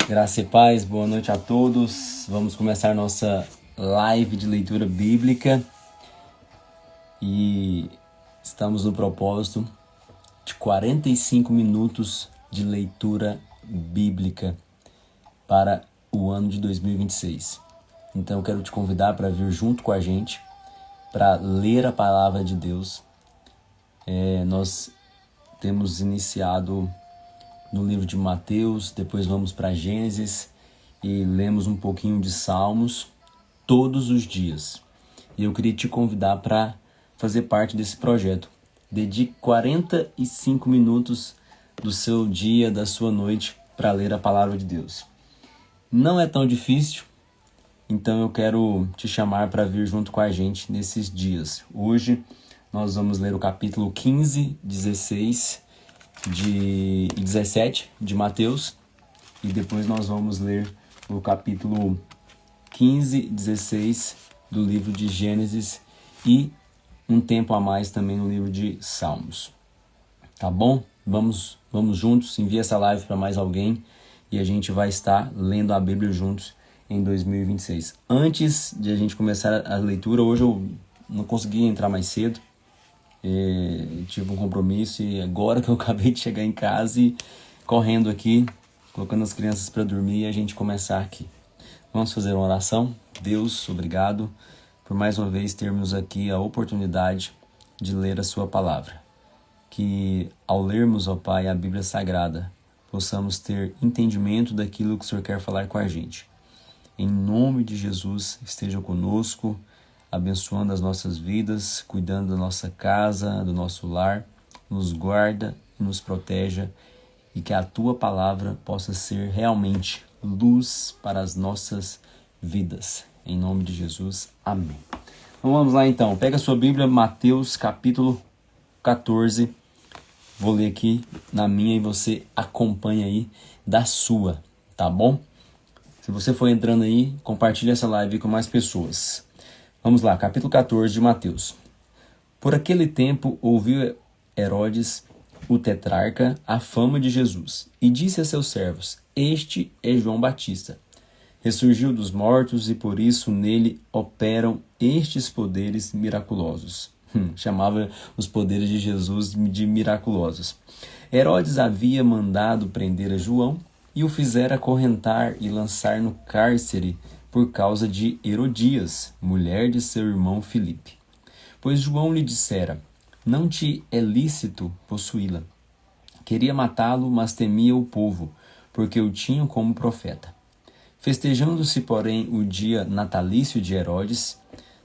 Graça e paz, boa noite a todos. Vamos começar nossa live de leitura bíblica e estamos no propósito de 45 minutos de leitura bíblica para o ano de 2026. Então eu quero te convidar para vir junto com a gente para ler a palavra de Deus. Nós temos iniciado no livro de Mateus, depois vamos para Gênesis e lemos um pouquinho de Salmos todos os dias. E eu queria te convidar para fazer parte desse projeto. Dedique 45 minutos do seu dia, da sua noite, para ler a palavra de Deus. Não é tão difícil, então eu quero te chamar para vir junto com a gente nesses dias. Hoje nós vamos ler o capítulo 15, 16 e 17 de Mateus, e depois nós vamos ler o capítulo 15, 16 do livro de Gênesis e um tempo a mais também no livro de Salmos. Tá bom? Vamos juntos, envia essa live para mais alguém e a gente vai estar lendo a Bíblia juntos em 2026. Antes de a gente começar a leitura, hoje eu não consegui entrar mais cedo. Tive um compromisso e agora que eu acabei de chegar em casa e correndo aqui, colocando as crianças para dormir e a gente começar aqui. Vamos fazer uma oração? Deus, obrigado por mais uma vez termos aqui a oportunidade de ler a sua palavra. Que ao lermos, ó Pai, a Bíblia Sagrada, possamos ter entendimento daquilo que o Senhor quer falar com a gente. Em nome de Jesus, esteja conosco, abençoando as nossas vidas, cuidando da nossa casa, do nosso lar, nos guarda e nos proteja, e que a Tua palavra possa ser realmente luz para as nossas vidas. Em nome de Jesus, amém. Então vamos lá então, pega a sua Bíblia, Mateus capítulo 14, vou ler aqui na minha e você acompanha aí da sua, tá bom? Se você for entrando aí, compartilha essa live com mais pessoas. Vamos lá, capítulo 14 de Mateus. Por aquele tempo ouviu Herodes, o tetrarca, a fama de Jesus, e disse a seus servos: Este é João Batista. Ressurgiu dos mortos e por isso nele operam estes poderes miraculosos. Chamava os poderes de Jesus de miraculosos. Herodes havia mandado prender a João e o fizera acorrentar e lançar no cárcere por causa de Herodias, mulher de seu irmão Filipe. Pois João lhe dissera: Não te é lícito possuí-la. Queria matá-lo, mas temia o povo, porque o tinham como profeta. Festejando-se, porém, o dia natalício de Herodes,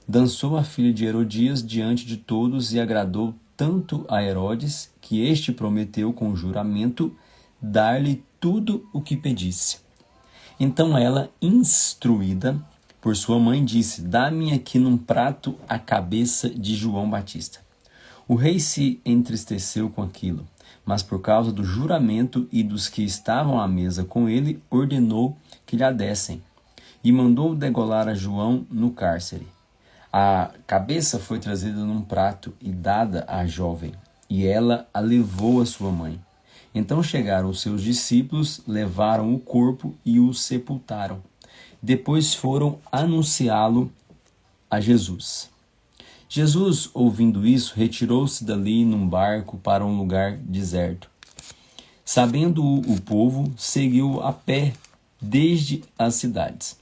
dançou a filha de Herodias diante de todos e agradou tanto a Herodes que este prometeu com juramento dar-lhe tudo o que pedisse. Então ela, instruída por sua mãe, disse: Dá-me aqui num prato a cabeça de João Batista. O rei se entristeceu com aquilo, mas por causa do juramento e dos que estavam à mesa com ele, ordenou que lhe a dessem, e mandou degolar a João no cárcere. A cabeça foi trazida num prato e dada à jovem, e ela a levou à sua mãe. Então chegaram os seus discípulos, levaram o corpo e o sepultaram. Depois foram anunciá-lo a Jesus. Jesus, ouvindo isso, retirou-se dali num barco para um lugar deserto. Sabendo-o o povo, seguiu a pé desde as cidades.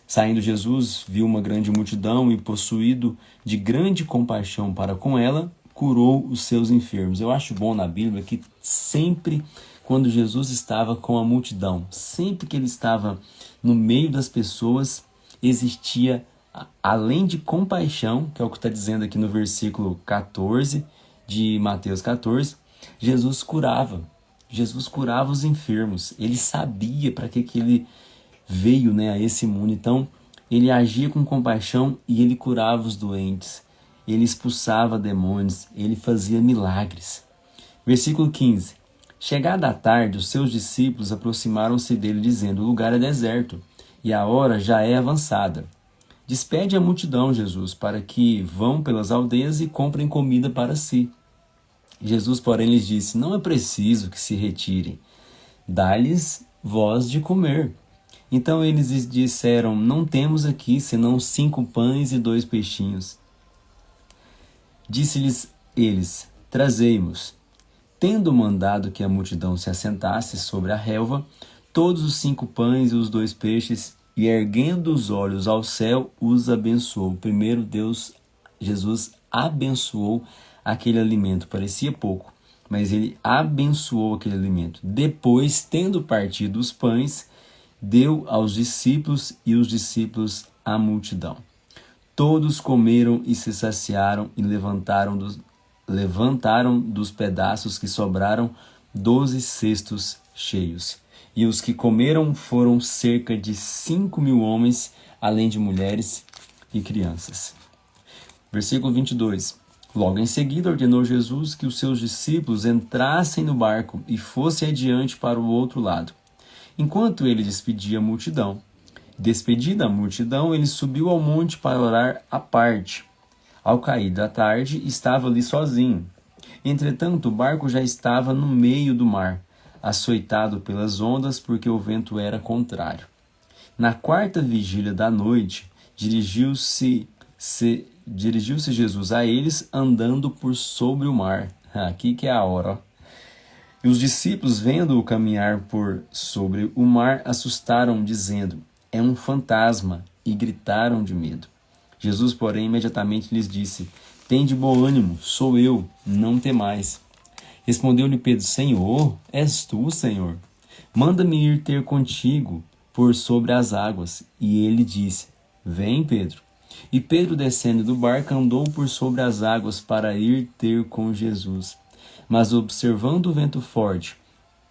Saindo Jesus, viu uma grande multidão e, possuído de grande compaixão para com ela, curou os seus enfermos. Eu acho bom na Bíblia que sempre quando Jesus estava com a multidão, sempre que ele estava no meio das pessoas, existia, além de compaixão, que é o que está dizendo aqui no versículo 14 de Mateus 14, Jesus curava os enfermos. Ele sabia para que ele veio, a esse mundo. Então, ele agia com compaixão e ele curava os doentes. Ele expulsava demônios, ele fazia milagres. Versículo 15. Chegada a tarde, os seus discípulos aproximaram-se dele, dizendo: O lugar é deserto, e a hora já é avançada. Despede a multidão, Jesus, para que vão pelas aldeias e comprem comida para si. Jesus, porém, lhes disse: Não é preciso que se retirem. Dá-lhes vós de comer. Então eles lhes disseram: não temos aqui senão 5 pães e 2 peixinhos. Disse-lhes eles: trazei-mos. Tendo mandado que a multidão se assentasse sobre a relva, todos os 5 pães e os 2 peixes, e erguendo os olhos ao céu, os abençoou. Primeiro Jesus abençoou aquele alimento. Parecia pouco, mas ele abençoou aquele alimento. Depois, tendo partido os pães, deu aos discípulos e os discípulos à multidão. Todos comeram e se saciaram e levantaram dos pedaços que sobraram 12 cestos cheios. E os que comeram foram cerca de 5.000 homens, além de mulheres e crianças. Versículo 22. Logo em seguida ordenou Jesus que os seus discípulos entrassem no barco e fossem adiante para o outro lado, enquanto ele despedia a multidão. Despedida a multidão, ele subiu ao monte para orar à parte. Ao cair da tarde, estava ali sozinho. Entretanto, o barco já estava no meio do mar, açoitado pelas ondas, porque o vento era contrário. Na 4ª vigília da noite, dirigiu-se Jesus a eles, andando por sobre o mar. Aqui que é a hora, ó. E os discípulos, vendo-o caminhar por sobre o mar, assustaram, dizendo: é um fantasma, e gritaram de medo. Jesus, porém, imediatamente lhes disse: tende bom ânimo, sou eu, não temais. Respondeu-lhe Pedro: Senhor, és tu, Senhor? Manda-me ir ter contigo por sobre as águas. E ele disse: vem, Pedro. E Pedro, descendo do barco, andou por sobre as águas para ir ter com Jesus. Mas, observando o vento forte,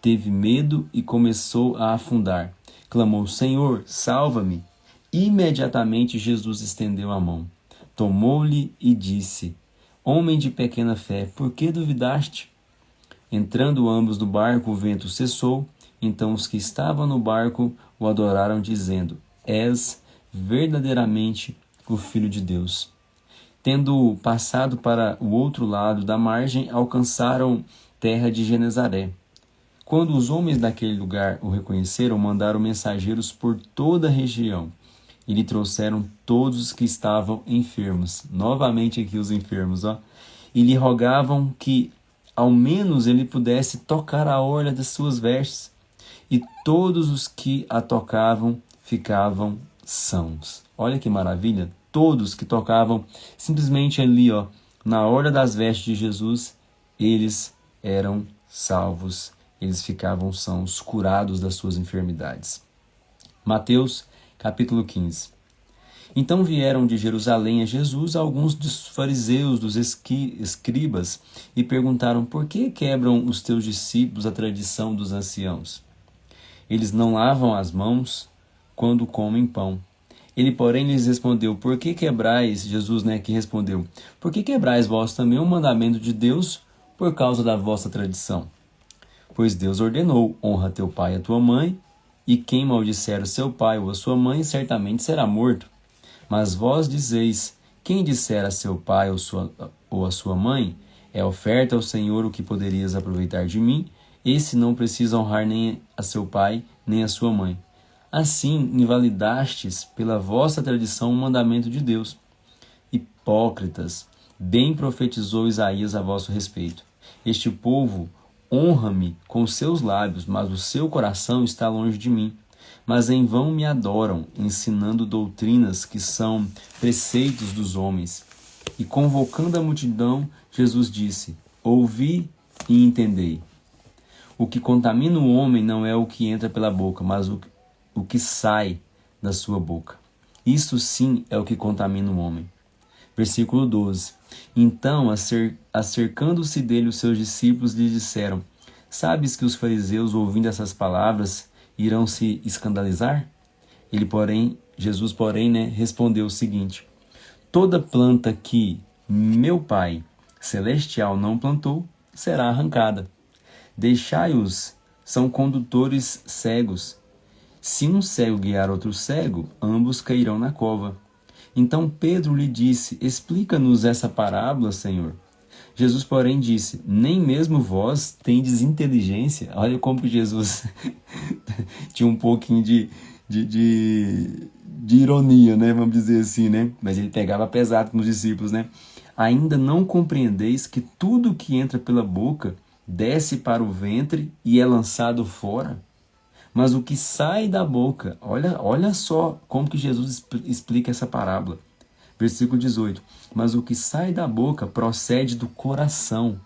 teve medo e começou a afundar. Clamou: Senhor, salva-me! Imediatamente Jesus estendeu a mão, tomou-lhe e disse: homem de pequena fé, por que duvidaste? Entrando ambos no barco, o vento cessou. Então os que estavam no barco o adoraram, dizendo: és verdadeiramente o Filho de Deus. Tendo passado para o outro lado da margem, alcançaram terra de Genezaré. Quando os homens daquele lugar o reconheceram, mandaram mensageiros por toda a região e lhe trouxeram todos os que estavam enfermos. Novamente aqui os enfermos, ó. E lhe rogavam que ao menos ele pudesse tocar a orla das suas vestes. E todos os que a tocavam ficavam sãos. Olha que maravilha! Todos que tocavam simplesmente ali, ó, na orla das vestes de Jesus, eles eram salvos. Eles ficavam sãos, curados das suas enfermidades. Mateus, capítulo 15. Então vieram de Jerusalém a Jesus alguns dos fariseus, dos escribas, e perguntaram: por que quebram os teus discípulos a tradição dos anciãos? Eles não lavam as mãos quando comem pão. Ele, porém, lhes respondeu: por que quebrais, Jesus, que respondeu, por que quebrais vós também o mandamento de Deus por causa da vossa tradição? Pois Deus ordenou: honra teu pai e a tua mãe, e quem maldisser o seu pai ou a sua mãe certamente será morto. Mas vós dizeis: quem disser a seu pai ou a sua mãe, é oferta ao Senhor o que poderias aproveitar de mim, esse não precisa honrar nem a seu pai nem a sua mãe. Assim invalidastes pela vossa tradição o mandamento de Deus. Hipócritas, bem profetizou Isaías a vosso respeito. Este povo honra-me com os seus lábios, mas o seu coração está longe de mim. Mas em vão me adoram, ensinando doutrinas que são preceitos dos homens. E convocando a multidão, Jesus disse: ouvi e entendei. O que contamina o homem não é o que entra pela boca, mas o que sai da sua boca. Isto sim é o que contamina o homem. Versículo 12. Então, acercando-se dele os seus discípulos, lhe disseram: sabes que os fariseus, ouvindo essas palavras, irão se escandalizar? Jesus, porém, respondeu o seguinte: toda planta que meu Pai celestial não plantou, será arrancada. Deixai-os, são condutores cegos. Se um cego guiar outro cego, ambos cairão na cova. Então Pedro lhe disse: explica-nos essa parábola, Senhor. Jesus, porém, disse: nem mesmo vós tendes inteligência? Olha como Jesus tinha um pouquinho de de ironia, né? Vamos dizer assim, né? Mas ele pegava pesado com os discípulos, né? Ainda não compreendeis que tudo que entra pela boca desce para o ventre e é lançado fora? Mas o que sai da boca, olha só como que Jesus explica essa parábola. Versículo 18. Mas o que sai da boca procede do coração,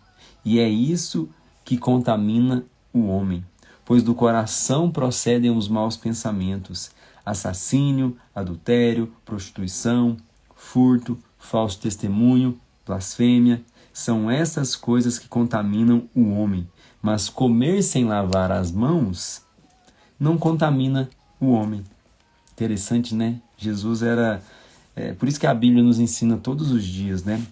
e é isso que contamina o homem. Pois do coração procedem os maus pensamentos, assassínio, adultério, prostituição, furto, falso testemunho, blasfêmia. São essas coisas que contaminam o homem. Mas comer sem lavar as mãos não contamina o homem. Interessante, né? Jesus era... por isso que a Bíblia nos ensina todos os dias, né?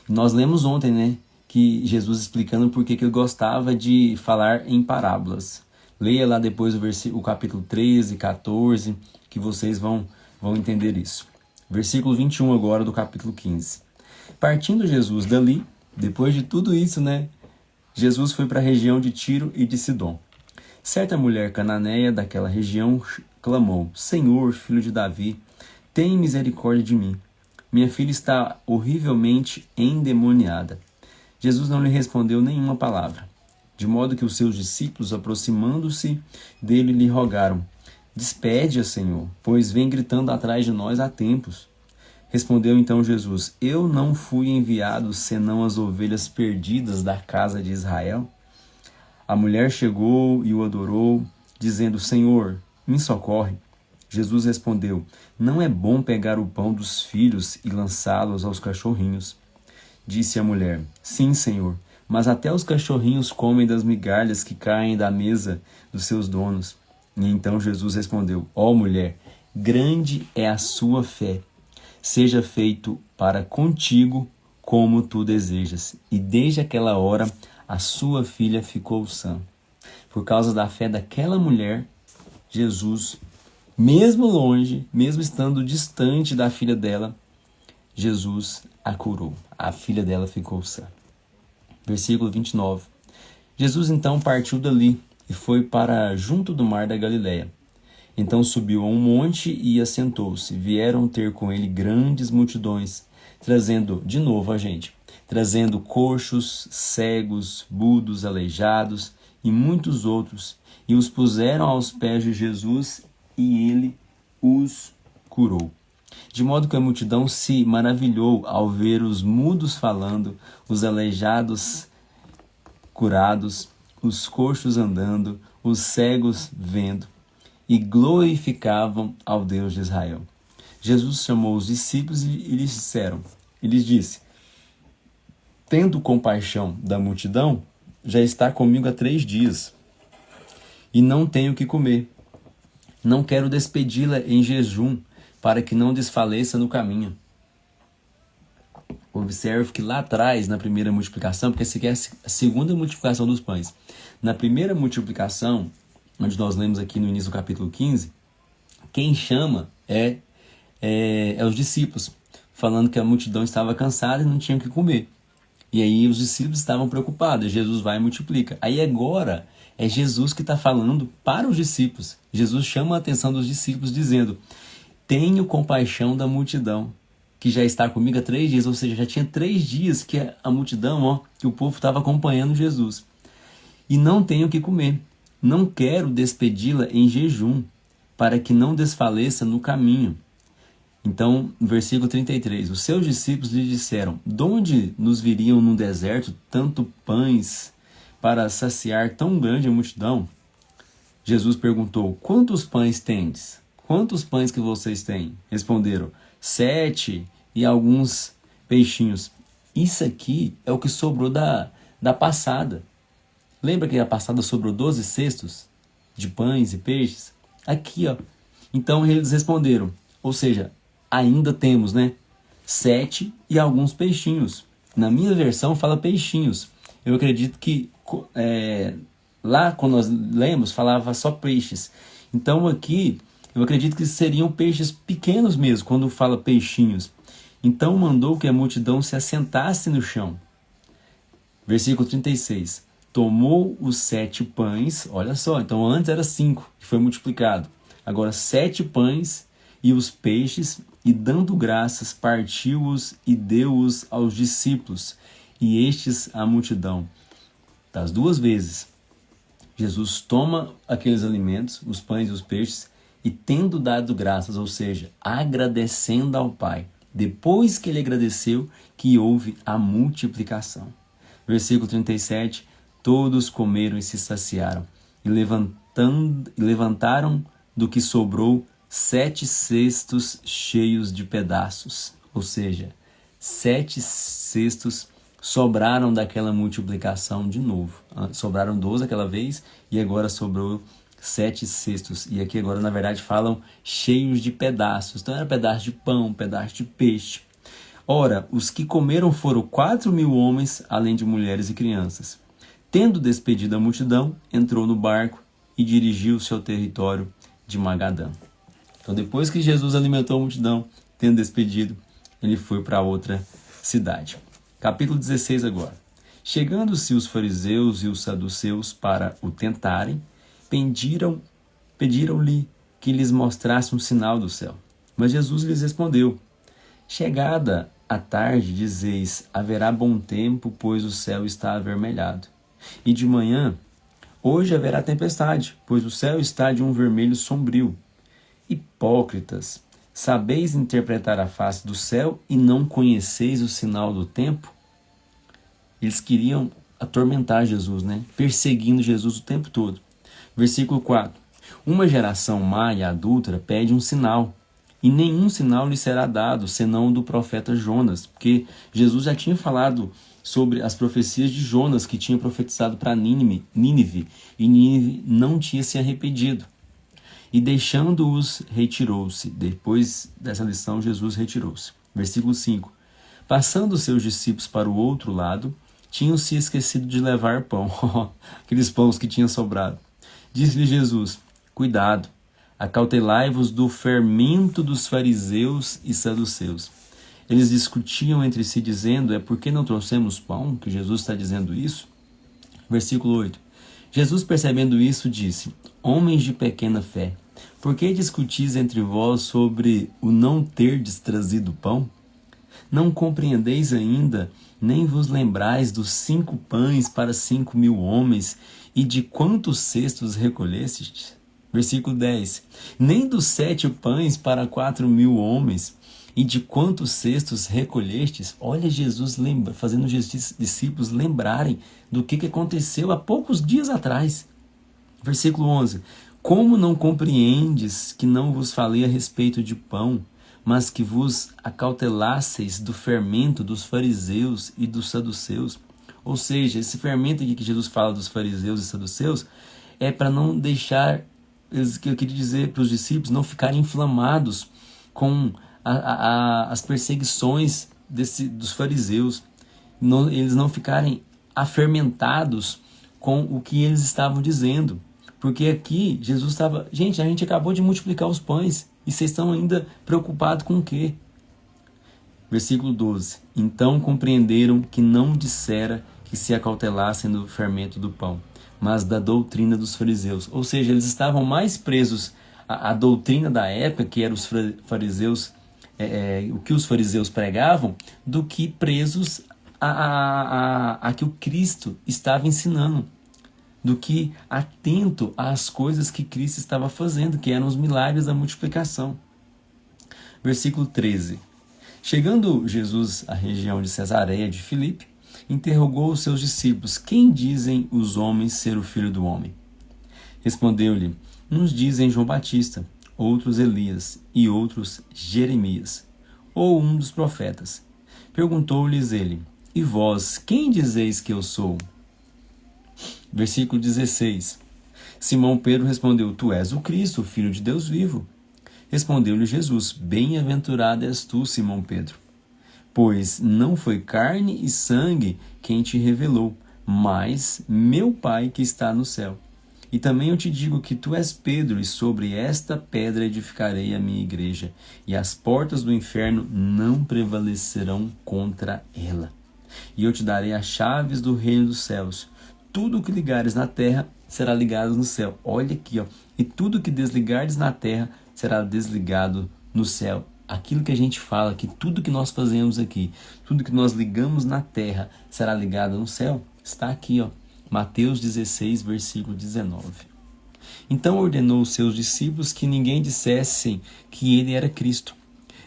Nós lemos ontem, né? Que Jesus explicando por que ele gostava de falar em parábolas. Leia lá depois o capítulo 13, 14, que vocês vão entender isso. Versículo 21 agora do capítulo 15. Partindo Jesus dali, depois de tudo isso, né? Jesus foi para a região de Tiro e de Sidom. Certa mulher cananeia daquela região clamou: Senhor, filho de Davi, tem misericórdia de mim. Minha filha está horrivelmente endemoniada. Jesus não lhe respondeu nenhuma palavra, de modo que os seus discípulos, aproximando-se dele, lhe rogaram: Despede-a, Senhor, pois vem gritando atrás de nós há tempos. Respondeu então Jesus: Eu não fui enviado senão as ovelhas perdidas da casa de Israel? A mulher chegou e o adorou, dizendo: Senhor, me socorre. Jesus respondeu: Não é bom pegar o pão dos filhos e lançá-los aos cachorrinhos. Disse a mulher: Sim, Senhor, mas até os cachorrinhos comem das migalhas que caem da mesa dos seus donos. E então Jesus respondeu: Ó mulher, grande é a sua fé. Seja feito para contigo como tu desejas. E desde aquela hora a sua filha ficou sã. Por causa da fé daquela mulher, Jesus, mesmo longe, mesmo estando distante da filha dela, Jesus a curou. A filha dela ficou sã. Versículo 29. Jesus então partiu dali e foi para junto do mar da Galileia. Então subiu a um monte e assentou-se. Vieram ter com ele grandes multidões, trazendo coxos, cegos, mudos, aleijados e muitos outros, e os puseram aos pés de Jesus, e ele os curou. De modo que a multidão se maravilhou ao ver os mudos falando, os aleijados curados, os coxos andando, os cegos vendo, e glorificavam ao Deus de Israel. Jesus chamou os discípulos e lhes disse: Tendo compaixão da multidão, já está comigo há 3 dias, e não tenho o que comer. Não quero despedi-la em jejum, para que não desfaleça no caminho. Observe que lá atrás, na primeira multiplicação, porque essa aqui é a segunda multiplicação dos pães. Na primeira multiplicação, onde nós lemos aqui no início do capítulo 15, quem chama é os discípulos, falando que a multidão estava cansada e não tinha o que comer. E aí os discípulos estavam preocupados, Jesus vai e multiplica. Aí agora é Jesus que está falando para os discípulos. Jesus chama a atenção dos discípulos dizendo: Tenho compaixão da multidão, que já está comigo há 3 dias. Ou seja, já tinha 3 dias que a multidão, que o povo estava acompanhando Jesus. E não tenho o que comer. Não quero despedi-la em jejum, para que não desfaleça no caminho. Então, versículo 33, os seus discípulos lhe disseram: De onde nos viriam no deserto tanto pães para saciar tão grande a multidão? Jesus perguntou: Quantos pães tendes? Quantos pães que vocês têm? Responderam: 7 e alguns peixinhos. Isso aqui é o que sobrou da passada. Lembra que a passada sobrou 12 cestos de pães e peixes? Aqui, ó. Então eles responderam, ou seja, ainda temos, 7 e alguns peixinhos. Na minha versão fala peixinhos. Eu acredito que lá quando nós lemos falava só peixes. Então aqui eu acredito que seriam peixes pequenos mesmo, quando fala peixinhos. Então mandou que a multidão se assentasse no chão. Versículo 36. Tomou os 7 pães, olha só, então antes era 5, que foi multiplicado. agora 7 pães e os peixes, e dando graças, partiu-os e deu-os aos discípulos, e estes à multidão. Das 2 vezes, Jesus toma aqueles alimentos, os pães e os peixes, e tendo dado graças, ou seja, agradecendo ao Pai, depois que ele agradeceu, que houve a multiplicação. Versículo 37, todos comeram e se saciaram, e levantaram do que sobrou 7 cestos cheios de pedaços, ou seja, 7 cestos sobraram daquela multiplicação de novo. Sobraram 12 aquela vez e agora sobrou 7 cestos. E aqui agora, na verdade, falam cheios de pedaços. Então era pedaço de pão, pedaço de peixe. Ora, os que comeram foram 4.000 homens, além de mulheres e crianças. Tendo despedido a multidão, entrou no barco e dirigiu-se ao território de Magadã. Então, depois que Jesus alimentou a multidão, tendo despedido, ele foi para outra cidade. Capítulo 16 agora. Chegando-se os fariseus e os saduceus para o tentarem, pediram-lhe que lhes mostrasse um sinal do céu. Mas Jesus lhes respondeu: chegada a tarde, dizeis, haverá bom tempo, pois o céu está avermelhado. E de manhã, hoje haverá tempestade, pois o céu está de um vermelho sombrio. Hipócritas, sabeis interpretar a face do céu e não conheceis o sinal do tempo? Eles queriam atormentar Jesus, perseguindo Jesus o tempo todo. Versículo 4. Uma geração má e adúltera pede um sinal, e nenhum sinal lhe será dado, senão o do profeta Jonas, porque Jesus já tinha falado sobre as profecias de Jonas, que tinha profetizado para Nínive, e Nínive não tinha se arrependido. E deixando-os, retirou-se. Depois dessa lição, Jesus retirou-se. Versículo 5. Passando os seus discípulos para o outro lado, tinham se esquecido de levar pão, aqueles pães que tinham sobrado. Disse-lhe Jesus: cuidado, acautelai-vos do fermento dos fariseus e saduceus. Eles discutiam entre si, dizendo: é porque não trouxemos pão que Jesus está dizendo isso? Versículo 8. Jesus, percebendo isso, disse: homens de pequena fé, por que discutis entre vós sobre o não terdes trazido pão? Não compreendeis ainda, nem vos lembrais dos 5 pães para 5.000 homens, e de quantos cestos recolhestes? Versículo 10. Nem dos 7 pães para 4.000 homens, e de quantos cestos recolhestes? Olha Jesus fazendo os discípulos lembrarem do que aconteceu há poucos dias atrás. Versículo 11. Como não compreendes que não vos falei a respeito de pão, mas que vos acautelasseis do fermento dos fariseus e dos saduceus? Ou seja, esse fermento aqui que Jesus fala dos fariseus e saduceus é para não deixar, que eu queria dizer para os discípulos, não ficarem inflamados com as perseguições dos fariseus, eles não ficarem afermentados com o que eles estavam dizendo. Porque aqui Jesus estava: gente, a gente acabou de multiplicar os pães e vocês estão ainda preocupados com o quê? Versículo 12. Então compreenderam que não dissera que se acautelassem do fermento do pão, mas da doutrina dos fariseus. Ou seja, eles estavam mais presos à doutrina da época, que eram os fariseus, o que os fariseus pregavam, do que presos a que o Cristo estava ensinando, do que atento às coisas que Cristo estava fazendo, que eram os milagres da multiplicação. Versículo 13. Chegando Jesus à região de Cesareia de Filipe, interrogou os seus discípulos: quem dizem os homens ser o Filho do Homem? Respondeu-lhe: uns dizem João Batista, outros Elias, e outros Jeremias, ou um dos profetas. Perguntou-lhes ele: e vós, quem dizeis que eu sou? Versículo 16. Simão Pedro respondeu: tu és o Cristo, o Filho de Deus vivo. Respondeu-lhe Jesus: bem-aventurado és tu, Simão Pedro, pois não foi carne e sangue quem te revelou, mas meu Pai que está no céu. E também eu te digo que tu és Pedro, e sobre esta pedra edificarei a minha igreja, e as portas do inferno não prevalecerão contra ela. E eu te darei as chaves do reino dos céus. tudo que ligares na terra será ligado no céu. Olha aqui, ó. E tudo que desligares na terra será desligado no céu. Aquilo que a gente fala, que tudo que nós fazemos aqui, tudo que nós ligamos na terra será ligado no céu, está aqui, ó. Mateus 16, versículo 19. Então ordenou os seus discípulos que ninguém dissesse que ele era Cristo.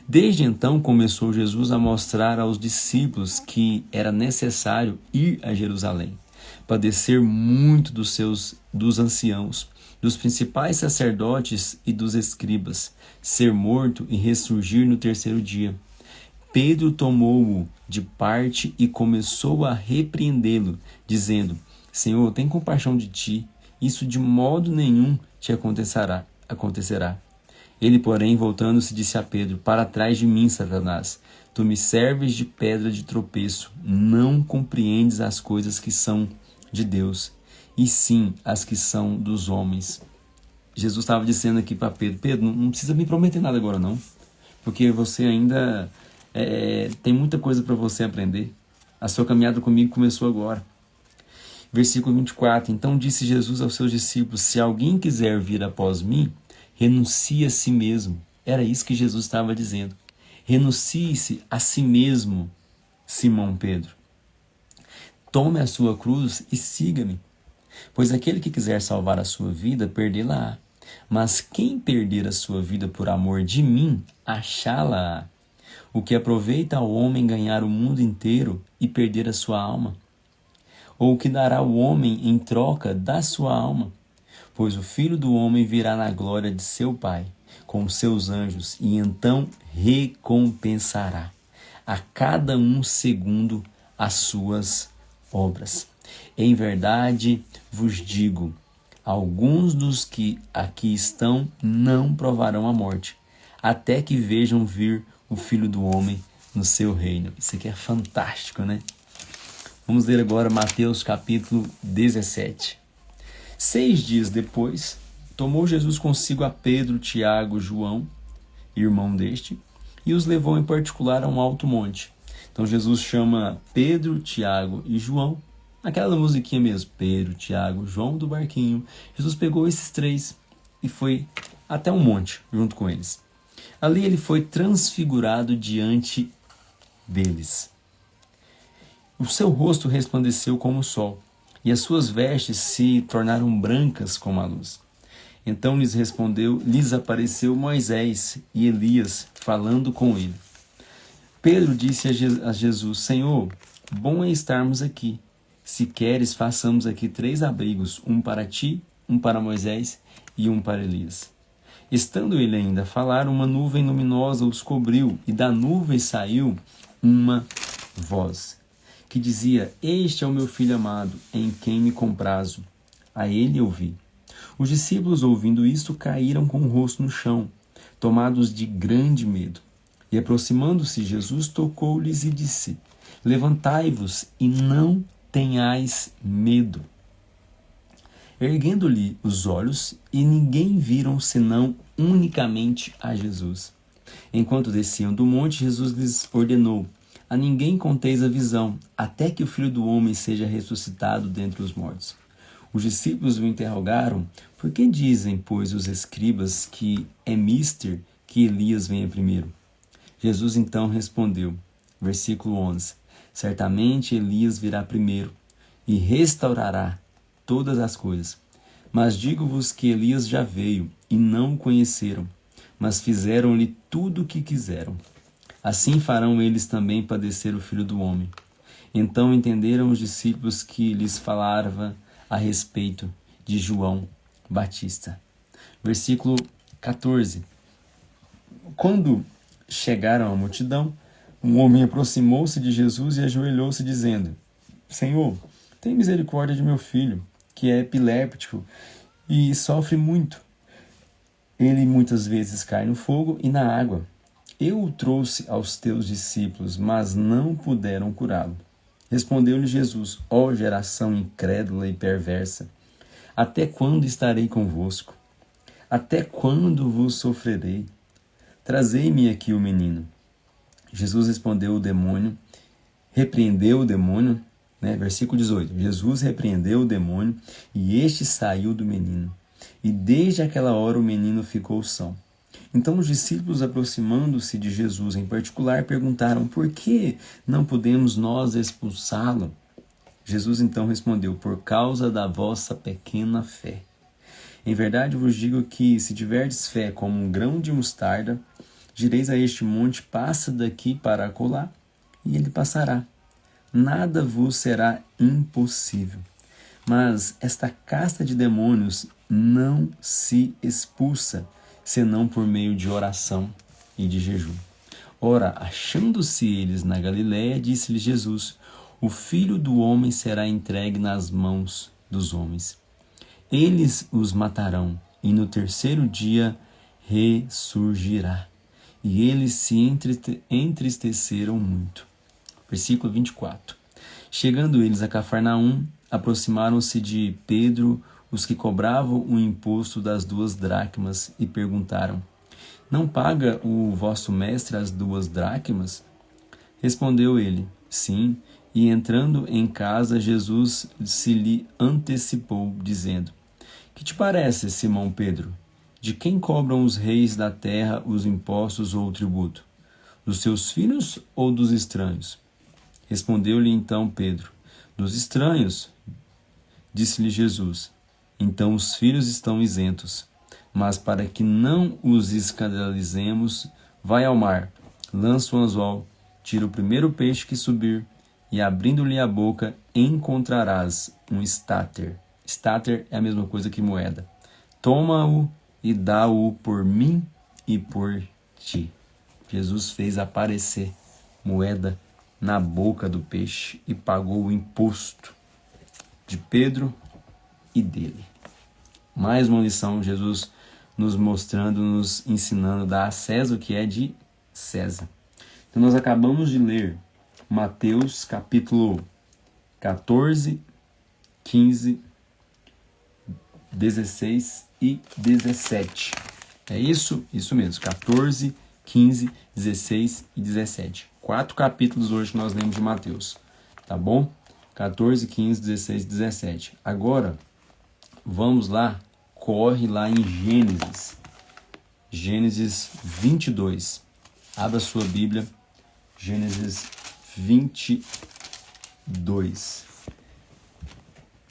Desde então começou Jesus a mostrar aos discípulos que era necessário ir a Jerusalém, padecer muito dos anciãos, dos principais sacerdotes e dos escribas, ser morto e ressurgir no terceiro dia. Pedro tomou-o de parte e começou a repreendê-lo, dizendo: Senhor, tem compaixão de ti, isso de modo nenhum te acontecerá. Ele, porém, voltando-se, disse a Pedro: Para trás de mim, Satanás, tu me serves de pedra de tropeço, não compreendes as coisas que são de Deus, e sim as que são dos homens. Jesus estava dizendo aqui para Pedro: Pedro, não precisa me prometer nada agora não, porque você ainda tem muita coisa para você aprender. A sua caminhada comigo começou agora. Versículo 24. Então disse Jesus aos seus discípulos: Se alguém quiser vir após mim, renuncie a si mesmo. Era isso que Jesus estava dizendo. Renuncie-se a si mesmo, Simão Pedro. Tome a sua cruz e siga-me. Pois aquele que quiser salvar a sua vida, perdê-la-á. Mas quem perder a sua vida por amor de mim, achá-la-á. O que aproveita ao homem ganhar o mundo inteiro e perder a sua alma? Ou o que dará o homem em troca da sua alma? Pois o Filho do Homem virá na glória de seu Pai, com os seus anjos, e então recompensará a cada um segundo as suas obras. Em verdade vos digo, alguns dos que aqui estão não provarão a morte, até que vejam vir o Filho do Homem no seu reino. Isso aqui é fantástico, né? Vamos ler agora Mateus capítulo 17. 6 dias depois, tomou Jesus consigo a Pedro, Tiago, João, irmão deste, e os levou em particular a um alto monte. Então Jesus chama Pedro, Tiago e João, aquela musiquinha mesmo, Pedro, Tiago, João do barquinho. Jesus pegou esses três e foi até um monte junto com eles. Ali ele foi transfigurado diante deles. O seu rosto resplandeceu como o sol, e as suas vestes se tornaram brancas como a luz. Então lhes apareceu Moisés e Elias falando com ele. Pedro disse a Jesus: Senhor, bom é estarmos aqui. Se queres, façamos aqui 3 abrigos, um para ti, um para Moisés e um para Elias. Estando ele ainda a falar, uma nuvem luminosa os cobriu, e da nuvem saiu uma voz, que dizia: Este é o meu filho amado, em quem me comprazo. A ele ouvi. Os discípulos, ouvindo isto, caíram com o rosto no chão, tomados de grande medo. E aproximando-se, Jesus tocou-lhes e disse: Levantai-vos e não tenhais medo. Erguendo-lhe os olhos, e ninguém viram senão unicamente a Jesus. Enquanto desciam do monte, Jesus lhes ordenou: A ninguém conteis a visão, até que o Filho do Homem seja ressuscitado dentre os mortos. Os discípulos o interrogaram: Por que dizem, pois, os escribas que é mister que Elias venha primeiro? Jesus então respondeu, versículo 11: Certamente Elias virá primeiro e restaurará todas as coisas. Mas digo-vos que Elias já veio e não o conheceram, mas fizeram-lhe tudo o que quiseram. Assim farão eles também padecer o Filho do Homem. Então entenderam os discípulos que lhes falava a respeito de João Batista. Versículo 14. Quando chegaram à multidão, um homem aproximou-se de Jesus e ajoelhou-se, dizendo: Senhor, tem misericórdia de meu filho, que é epiléptico e sofre muito. Ele muitas vezes cai no fogo e na água. Eu o trouxe aos teus discípulos, mas não puderam curá-lo. Respondeu-lhe Jesus: Ó geração incrédula e perversa, até quando estarei convosco? Até quando vos sofrerei? Trazei-me aqui o menino. Jesus repreendeu o demônio, né? Versículo 18. Jesus repreendeu o demônio e este saiu do menino. E desde aquela hora o menino ficou são. Então os discípulos, aproximando-se de Jesus em particular, perguntaram: por que não podemos nós expulsá-lo? Jesus então respondeu: por causa da vossa pequena fé. Em verdade vos digo que, se tiverdes fé como um grão de mostarda, direis a este monte: passa daqui para acolá, e ele passará. Nada vos será impossível. Mas esta casta de demônios não se expulsa, senão por meio de oração e de jejum. Ora, achando-se eles na Galiléia, disse-lhes Jesus: o Filho do Homem será entregue nas mãos dos homens. Eles os matarão, e no terceiro dia ressurgirá. E eles se entristeceram muito. Versículo 24. Chegando eles a Cafarnaum, aproximaram-se de Pedro os que cobravam o imposto das 2 dracmas e perguntaram: não paga o vosso mestre as 2 dracmas? Respondeu ele: sim. E entrando em casa, Jesus se lhe antecipou, dizendo: que te parece, Simão Pedro? De quem cobram os reis da terra os impostos ou o tributo? Dos seus filhos ou dos estranhos? Respondeu-lhe então Pedro: dos estranhos. Disse-lhe Jesus: então os filhos estão isentos. Mas para que não os escandalizemos, vai ao mar, lança o anzol, tira o primeiro peixe que subir, e abrindo-lhe a boca, encontrarás um estáter. Estáter é a mesma coisa que moeda. Toma-o e dá-o por mim e por ti. Jesus fez aparecer moeda na boca do peixe e pagou o imposto de Pedro e dele. Mais uma lição, Jesus nos mostrando, nos ensinando a dar a César o que é de César. Então nós acabamos de ler Mateus capítulo 14, 15, 16 e 17. É isso? Isso mesmo, 14, 15, 16 e 17. 4 capítulos hoje que nós lemos de Mateus, tá bom? 14, 15, 16 e 17. Agora, vamos lá, corre lá em Gênesis. Gênesis 22. Abra sua Bíblia, Gênesis 22.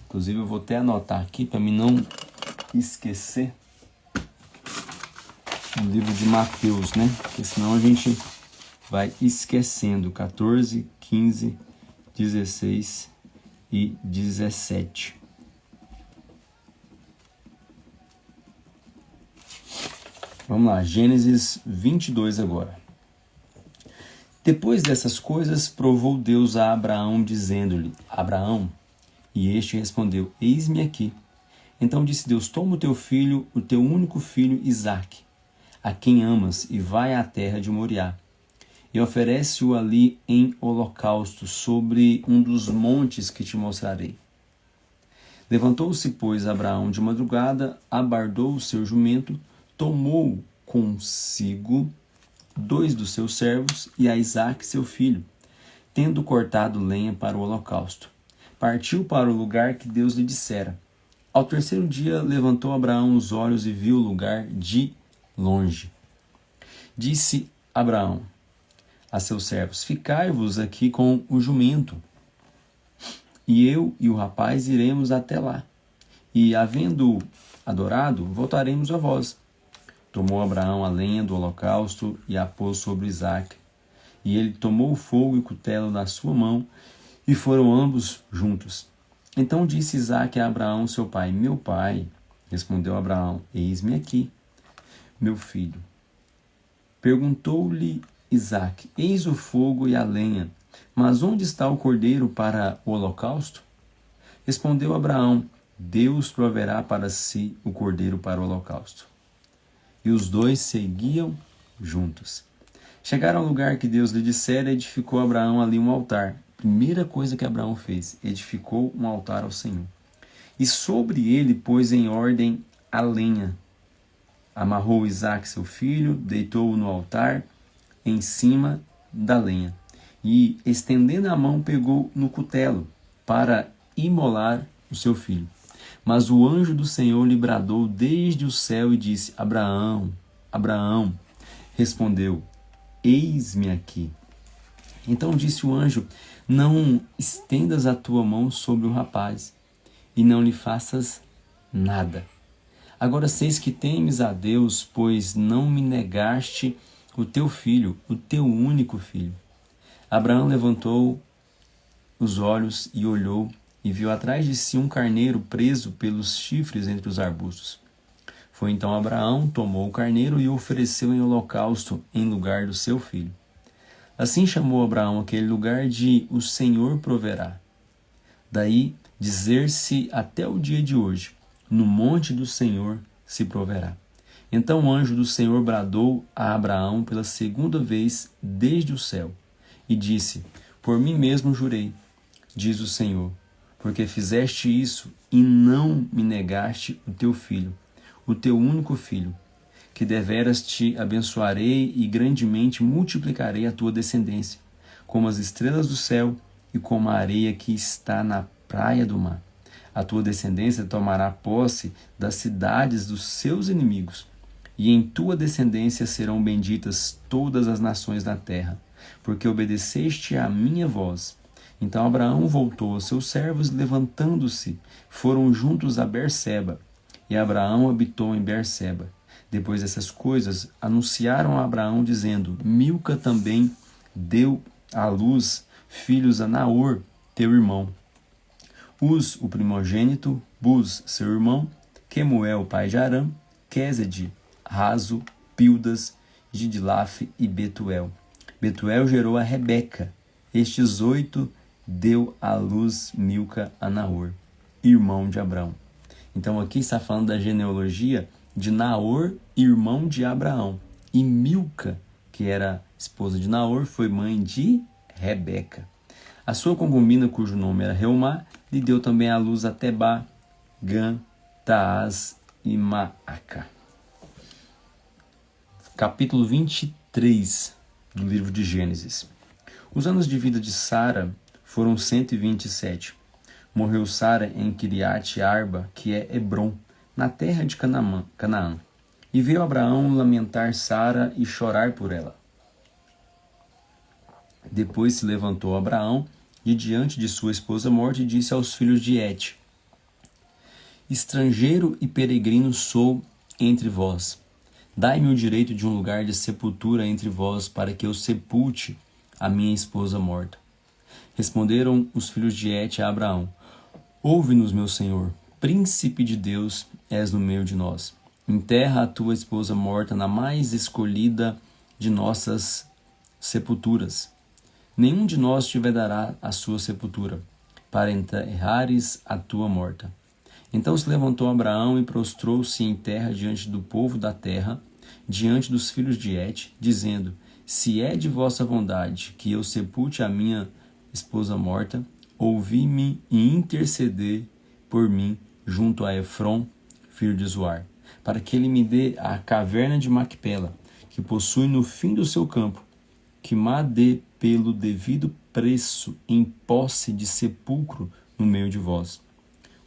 Inclusive eu vou até anotar aqui para mim não esquecer o livro de Mateus, né? Porque senão a gente vai esquecendo. 14, 15, 16 e 17. Vamos lá, Gênesis 22 agora. Depois dessas coisas, provou Deus a Abraão, dizendo-lhe: Abraão, e este respondeu: eis-me aqui. Então disse Deus: toma o teu filho, o teu único filho, Isaque, a quem amas, e vai à terra de Moriá, e oferece-o ali em holocausto sobre um dos montes que te mostrarei. Levantou-se, pois, Abraão de madrugada, abardou o seu jumento, tomou consigo 2 dos seus servos e a Isaque seu filho, tendo cortado lenha para o holocausto. Partiu para o lugar que Deus lhe dissera. Ao terceiro dia levantou Abraão os olhos e viu o lugar de longe. Disse Abraão a seus servos: ficai-vos aqui com o jumento, e eu e o rapaz iremos até lá, e, havendo adorado, voltaremos a vós. Tomou Abraão a lenha do holocausto e a pôs sobre Isaque. E ele tomou o fogo e o cutelo na sua mão, e foram ambos juntos. Então disse Isaque a Abraão, seu pai: meu pai. Respondeu Abraão: eis-me aqui, meu filho. Perguntou-lhe Isaque: eis o fogo e a lenha, mas onde está o cordeiro para o holocausto? Respondeu Abraão: Deus proverá para si o cordeiro para o holocausto. E os 2 seguiam juntos. Chegaram ao lugar que Deus lhe dissera, e edificou Abraão ali um altar. Primeira coisa que Abraão fez: edificou um altar ao Senhor. E sobre ele pôs em ordem a lenha. Amarrou Isaque seu filho, deitou-o no altar, em cima da lenha. E, estendendo a mão, pegou no cutelo para imolar o seu filho. Mas o anjo do Senhor lhe bradou desde o céu e disse: Abraão, Abraão. Respondeu: Eis-me aqui. Então disse o anjo: Não estendas a tua mão sobre o rapaz, e não lhe faças nada. Agora seis que temes a Deus, pois não me negaste o teu filho, o teu único filho. Abraão levantou os olhos e olhou, e viu atrás de si um carneiro preso pelos chifres entre os arbustos. Foi então Abraão, tomou o carneiro e o ofereceu em holocausto em lugar do seu filho. Assim chamou Abraão aquele lugar de O Senhor Proverá. Daí dizer-se até o dia de hoje: No monte do Senhor se proverá. Então o anjo do Senhor bradou a Abraão pela segunda vez desde o céu e disse: Por mim mesmo jurei, diz o Senhor, porque fizeste isso e não me negaste o teu filho, o teu único filho, que deveras te abençoarei e grandemente multiplicarei a tua descendência, como as estrelas do céu e como a areia que está na praia do mar. A tua descendência tomará posse das cidades dos seus inimigos, e em tua descendência serão benditas todas as nações da terra, porque obedeceste à minha voz. Então Abraão voltou aos seus servos, levantando-se, foram juntos a Berseba, e Abraão habitou em Berseba. Depois dessas coisas, anunciaram a Abraão, dizendo: Milca também deu à luz filhos a Naor, teu irmão. Uz, o primogênito, Buz, seu irmão, Quemuel, pai de Arã, Quésede, Razo, Pildas, Gidlaf e Betuel. Betuel gerou a Rebeca. Estes 8 deu à luz Milca a Naor, irmão de Abraão. Então aqui está falando da genealogia de Naor, irmão de Abraão. E Milca, que era esposa de Naor, foi mãe de Rebeca. A sua concubina, cujo nome era Reumá, lhe deu também à luz a Tebá, Gã, Taás e Maaca. Capítulo 23 do livro de Gênesis. Os anos de vida de Sara foram 127. Morreu Sara em Kiriat Arba, que é Hebrom, na terra de Canaã. E veio Abraão lamentar Sara e chorar por ela. Depois se levantou Abraão de diante de sua esposa morta e disse aos filhos de Et: Estrangeiro e peregrino sou entre vós. Dai-me o direito de um lugar de sepultura entre vós, para que eu sepulte a minha esposa morta. Responderam os filhos de Et a Abraão: Ouve-nos, meu senhor, príncipe de Deus és no meio de nós. Enterra a tua esposa morta na mais escolhida de nossas sepulturas. Nenhum de nós te vedará a sua sepultura, para enterrares a tua morta. Então se levantou Abraão e prostrou-se em terra diante do povo da terra, diante dos filhos de Et, dizendo: Se é de vossa vontade que eu sepulte a minha esposa morta, ouvi-me e interceder por mim junto a Efrom, filho de Zoar, para que ele me dê a caverna de Macpela, que possui no fim do seu campo, que me dê pelo devido preço em posse de sepulcro no meio de vós.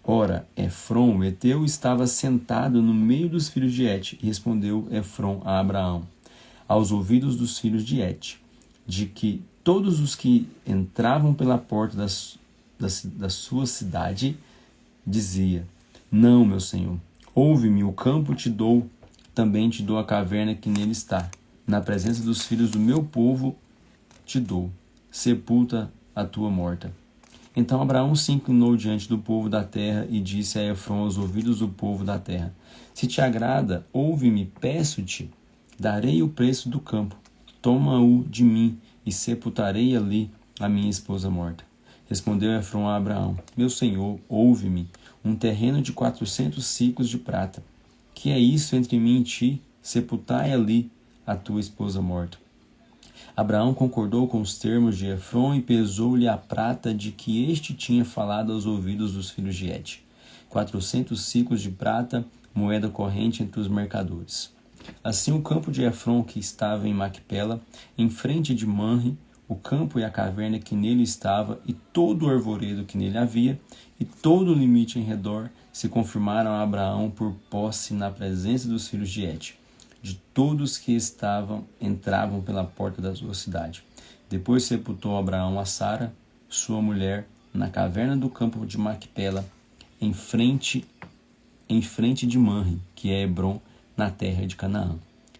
Ora, Efrom, o heteu, estava sentado no meio dos filhos de Et, e respondeu Efrom a Abraão, aos ouvidos dos filhos de Et, de que todos os que entravam pela porta da sua cidade dizia: Não, meu senhor, ouve-me, o campo te dou, também te dou a caverna que nele está. Na presença dos filhos do meu povo te dou, sepulta a tua morta. Então Abraão se inclinou diante do povo da terra e disse a Efrom aos ouvidos do povo da terra: Se te agrada, ouve-me, peço-te, darei o preço do campo, toma-o de mim e sepultarei ali a minha esposa morta. Respondeu Efrom a Abraão: Meu senhor, ouve-me, um terreno de 400 siclos de prata. Que é isso entre mim e ti? Sepultai ali a tua esposa morta. Abraão concordou com os termos de Efrom e pesou-lhe a prata de que este tinha falado aos ouvidos dos filhos de Et. 400 siclos de prata, moeda corrente entre os mercadores. Assim o campo de Efrom, que estava em Macpela, em frente de Manre, o campo e a caverna que nele estava, e todo o arvoredo que nele havia, e todo o limite em redor, se confirmaram a Abraão por posse na presença dos filhos de Et, de todos que entravam pela porta da sua cidade. Depois sepultou Abraão a Sara, sua mulher, na caverna do campo de Macpela, em frente de Manre, que é Hebrom, na terra de Canaã.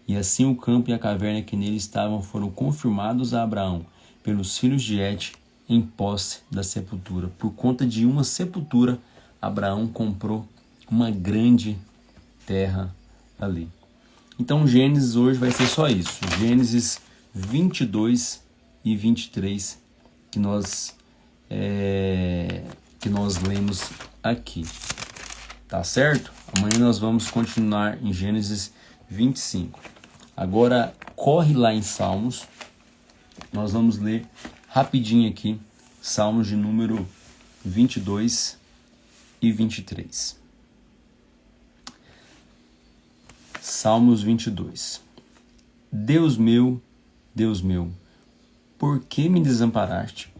E assim o campo e a caverna que nele estavam foram confirmados a Abraão pelos filhos de Et em posse da sepultura. Por conta de uma sepultura, Abraão comprou uma grande terra ali. Então Gênesis hoje vai ser só isso. Gênesis 22 e 23 que nós lemos aqui. Tá certo? Amanhã nós vamos continuar em Gênesis 25. Agora corre lá em Salmos. Nós vamos ler rapidinho aqui Salmos de número 22 e 23. Salmos 22. Deus meu, por que me desamparaste?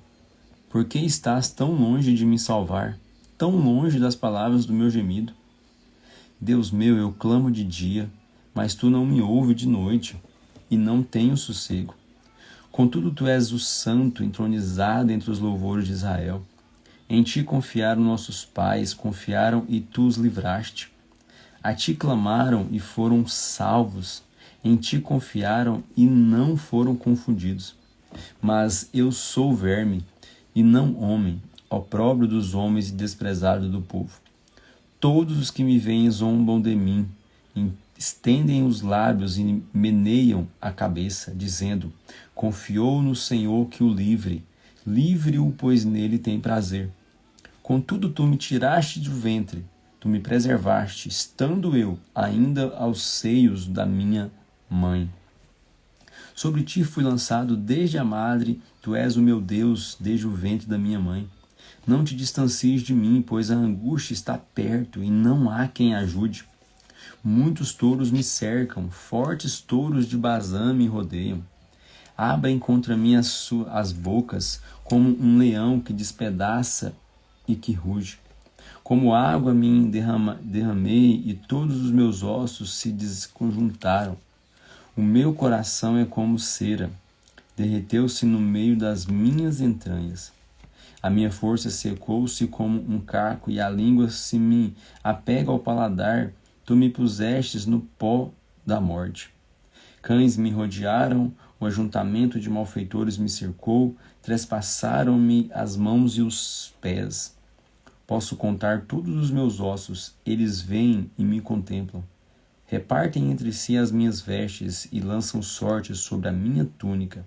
Por que estás tão longe de me salvar, tão longe das palavras do meu gemido? Deus meu, eu clamo de dia, mas tu não me ouves de noite, e não tenho sossego. Contudo, tu és o santo, entronizado entre os louvores de Israel. Em ti confiaram nossos pais, confiaram e tu os livraste. A ti clamaram e foram salvos. Em ti confiaram e não foram confundidos. Mas eu sou verme e não homem, opróbrio dos homens e desprezado do povo. Todos os que me veem zombam de mim, estendem os lábios e meneiam a cabeça, dizendo: confiou no Senhor que o livre, livre-o, pois nele tem prazer. Contudo, tu me tiraste do ventre, tu me preservaste, estando eu ainda aos seios da minha mãe. Sobre ti fui lançado desde a madre, tu és o meu Deus desde o ventre da minha mãe. Não te distancies de mim, pois a angústia está perto e não há quem ajude. Muitos touros me cercam, fortes touros de Bazã me rodeiam. Abrem contra mim as bocas, como um leão que despedaça e que ruge. Como água me derramei e todos os meus ossos se desconjuntaram. O meu coração é como cera, derreteu-se no meio das minhas entranhas. A minha força secou-se como um caco e a língua se me apega ao paladar. Tu me pusestes no pó da morte. Cães me rodearam, o ajuntamento de malfeitores me cercou, trespassaram-me as mãos e os pés. Posso contar todos os meus ossos, eles vêm e me contemplam. Repartem entre si as minhas vestes e lançam sorte sobre a minha túnica.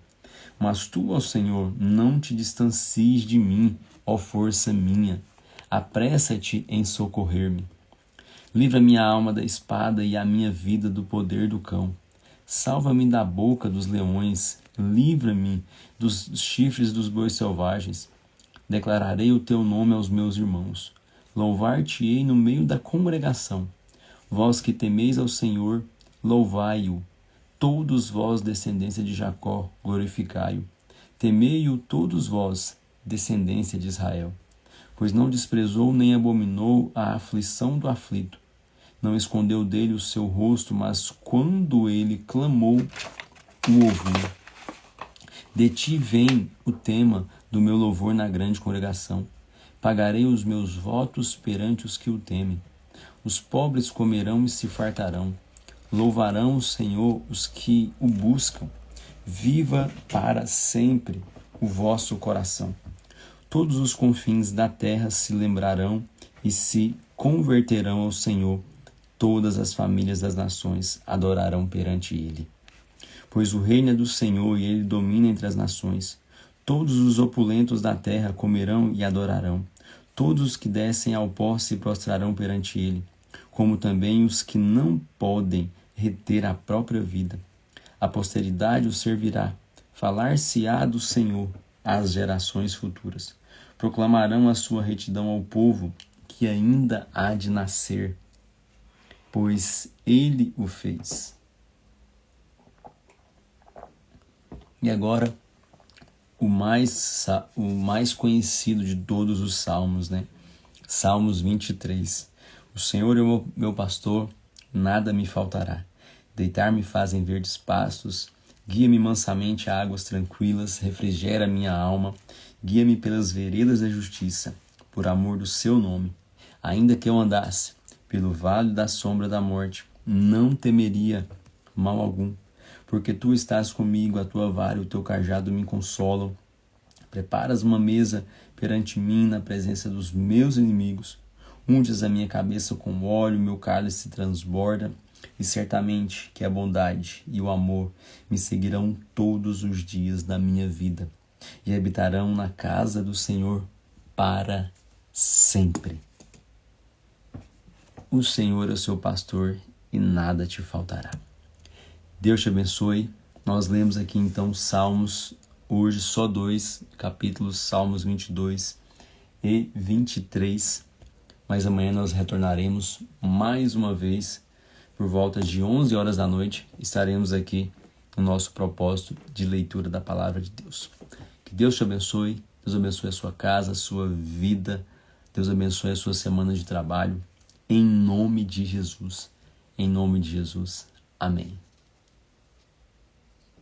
Mas tu, ó Senhor, não te distancies de mim, ó força minha. Apressa-te em socorrer-me. Livra minha alma da espada e a minha vida do poder do cão. Salva-me da boca dos leões. Livra-me dos chifres dos bois selvagens. Declararei o teu nome aos meus irmãos. Louvar-te-ei no meio da congregação. Vós que temeis ao Senhor, louvai-o. Todos vós, descendência de Jacó, glorificai-o. Temei-o todos vós, descendência de Israel. Pois não desprezou nem abominou a aflição do aflito. Não escondeu dele o seu rosto, mas quando ele clamou, o ouviu. De ti vem o tema do meu louvor na grande congregação. Pagarei os meus votos perante os que o temem. Os pobres comerão e se fartarão. Louvarão o Senhor os que o buscam. Viva para sempre o vosso coração. Todos os confins da terra se lembrarão e se converterão ao Senhor. Todas as famílias das nações adorarão perante ele. Pois o reino é do Senhor e ele domina entre as nações. Todos os opulentos da terra comerão e adorarão. Todos os que descem ao pó se prostrarão perante ele, como também os que não podem reter a própria vida. A posteridade o servirá. Falar-se-á do Senhor às gerações futuras. Proclamarão a sua retidão ao povo que ainda há de nascer, pois ele o fez. E agora, o mais conhecido de todos os salmos, né? Salmos 23. O Senhor é o meu pastor, nada me faltará. Deitar-me faz em verdes pastos, guia-me mansamente a águas tranquilas, refrigera minha alma, guia-me pelas veredas da justiça, por amor do seu nome. Ainda que eu andasse pelo vale da sombra da morte, não temeria mal algum, porque tu estás comigo, a tua vara e o teu cajado me consolam. Preparas uma mesa perante mim na presença dos meus inimigos. Unges a minha cabeça com óleo, meu cálice se transborda, e certamente que a bondade e o amor me seguirão todos os dias da minha vida, e habitarão na casa do Senhor para sempre. O Senhor é o seu pastor e nada te faltará. Deus te abençoe. Nós lemos aqui então Salmos, hoje só 2 capítulos, Salmos 22 e 23. Mas amanhã nós retornaremos mais uma vez, por volta de 11 horas da noite, estaremos aqui no nosso propósito de leitura da Palavra de Deus. Que Deus te abençoe, Deus abençoe a sua casa, a sua vida, Deus abençoe a sua semana de trabalho, em nome de Jesus. Em nome de Jesus. Amém.